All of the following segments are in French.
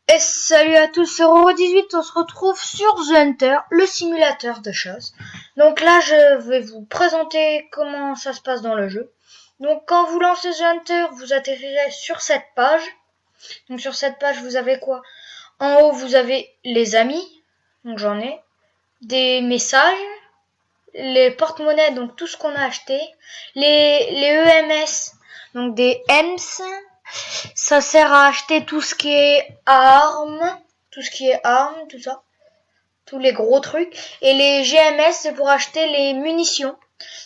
Et salut à tous, c'est Roro18, on se retrouve sur The Hunter, le simulateur de chasse. Donc là, je vais vous présenter comment ça se passe dans le jeu. Donc quand vous lancez The Hunter, vous atterrirez sur cette page. Donc sur cette page, vous avez quoi? En haut, vous avez les amis, donc j'en ai, des messages, les porte-monnaies, donc tout ce qu'on a acheté, les EMS, donc des EMS. Ça sert à acheter tout ce qui est armes, tout ça, tous les gros trucs. Et les GMS, c'est pour acheter les munitions.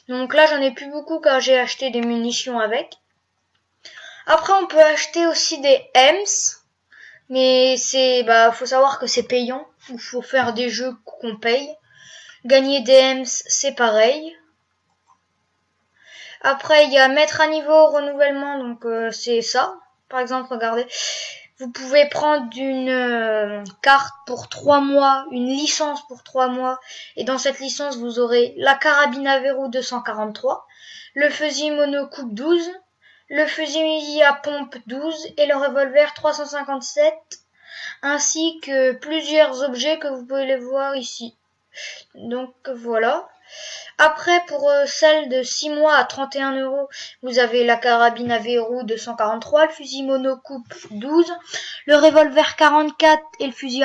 Donc là, j'en ai plus beaucoup car j'ai acheté des munitions avec. Après, on peut acheter aussi des EMS, mais faut savoir que c'est payant. Il faut faire des jeux qu'on paye. Gagner des EMS, c'est pareil. Après, il y a mettre à niveau, renouvellement, donc c'est ça. Par exemple, regardez, vous pouvez prendre une carte pour 3 mois, une licence pour 3 mois, et dans cette licence, vous aurez la carabine à verrou 243, le fusil monocoupe 12, le fusil à pompe 12 et le revolver 357, ainsi que plusieurs objets que vous pouvez les voir ici. Donc voilà. Après, pour celle de 6 mois à 31 €, vous avez la carabine à verrou 243, le fusil monocoupe 12, le revolver 44 et le fusil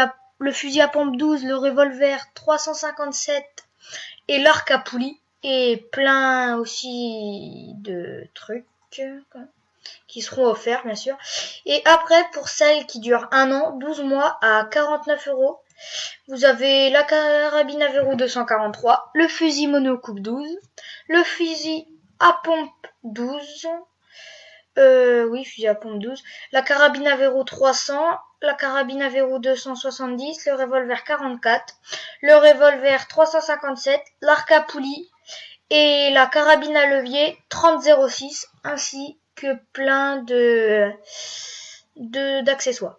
à pompe 12, le revolver 357 et l'arc à poulie. Et plein aussi de trucs qui seront offerts, bien sûr. Et après, pour celle qui dure 1 an, 12 mois à 49 €, vous avez la carabine à verrou 243, le fusil monocoupe 12, le fusil à pompe 12, fusil à pompe 12, la carabine à verrou 300, la carabine à verrou 270, le revolver 44, le revolver 357, l'arc à poulie et la carabine à levier 3006, ainsi que plein d'accessoires.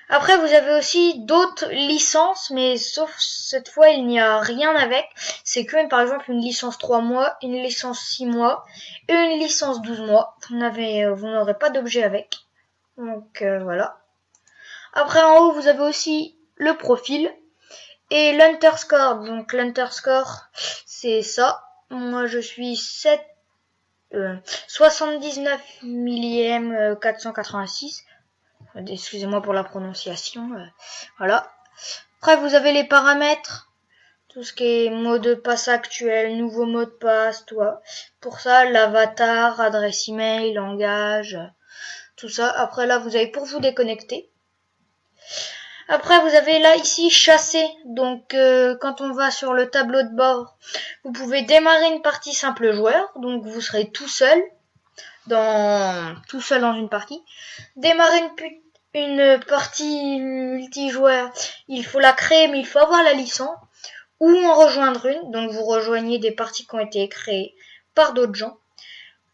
Après, vous avez aussi d'autres licences, mais sauf cette fois, il n'y a rien avec. C'est que, par exemple, une licence 3 mois, une licence 6 mois et une licence 12 mois. Vous n'aurez pas d'objet avec. Donc, voilà. Après, en haut, vous avez aussi le profil et l'Unterscore. Donc, l'Unterscore, c'est ça. Moi, je suis 79 millième 486. Excusez-moi pour la prononciation. Voilà. Après, vous avez les paramètres. Tout ce qui est mot de passe actuel, nouveau mot de passe, tout. Pour ça, l'avatar, adresse email, langage, tout ça. Après, là, vous avez pour vous déconnecter. Après, vous avez là, ici, chasser. Donc, quand on va sur le tableau de bord, vous pouvez démarrer une partie simple joueur. Donc, vous serez tout seul dans une partie. Démarrer une partie multijoueur, il faut la créer, mais il faut avoir la licence, ou en rejoindre une, donc vous rejoignez des parties qui ont été créées par d'autres gens.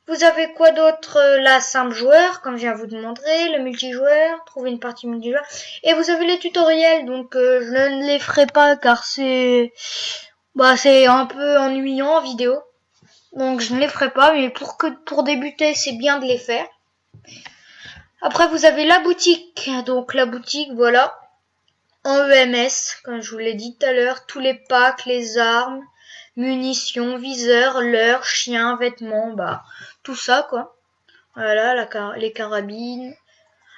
Vous avez quoi d'autre? La simple joueur, comme je viens vous demander, le multijoueur, trouver une partie multijoueur, et vous avez les tutoriels, donc je ne les ferai pas car c'est un peu ennuyant en vidéo, donc je ne les ferai pas, mais pour débuter, c'est bien de les faire. Après, vous avez la boutique. Donc, la boutique, voilà. En EMS, comme je vous l'ai dit tout à l'heure, tous les packs, les armes, munitions, viseurs, leurres, chiens, vêtements, tout ça, quoi. Voilà, les carabines.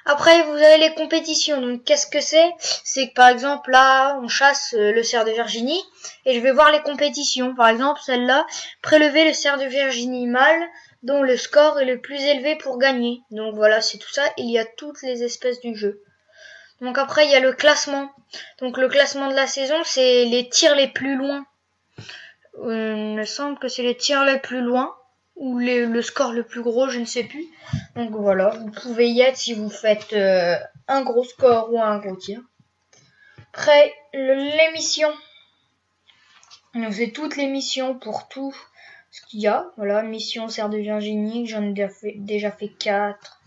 Après, vous avez les compétitions. Donc, qu'est-ce que c'est? C'est que, par exemple, là, on chasse le cerf de Virginie. Et je vais voir les compétitions. Par exemple, celle-là, prélever le cerf de Virginie mâle, dont le score est le plus élevé pour gagner. Donc voilà, c'est tout ça. Il y a toutes les espèces du jeu. Donc après, il y a le classement. Donc le classement de la saison, c'est les tirs les plus loin. Il me semble que c'est les tirs les plus loin. Ou le score le plus gros, je ne sais plus. Donc voilà, vous pouvez y être si vous faites un gros score ou un gros tir. Après, l'émission. Donc c'est toutes les missions pour tout ce qu'il y a. Voilà, mission cerf de Virginie, j'en ai déjà fait 4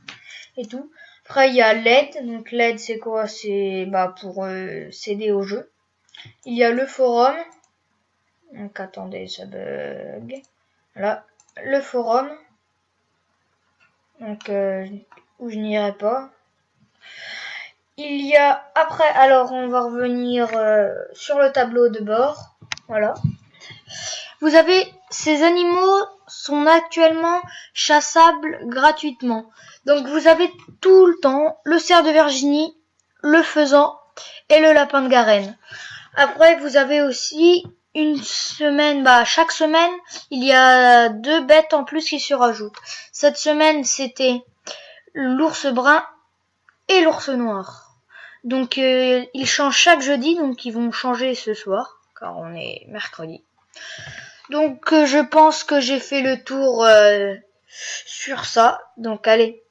et tout. Après, il y a l'aide. Donc l'aide, c'est quoi? C'est pour s'aider au jeu. Il y a le forum. Donc attendez, ça bug. Voilà, le forum. Donc où je n'irai pas. Il y a après, alors on va revenir sur le tableau de bord. Voilà. Vous avez ces animaux sont actuellement chassables gratuitement. Donc vous avez tout le temps le cerf de Virginie, le faisan et le lapin de Garenne. Après vous avez aussi une semaine, chaque semaine il y a 2 bêtes en plus qui se rajoutent. Cette semaine c'était l'ours brun et l'ours noir. Donc ils changent chaque jeudi, donc ils vont changer ce soir, car on est mercredi. Donc je pense que j'ai fait le tour sur ça. Donc allez,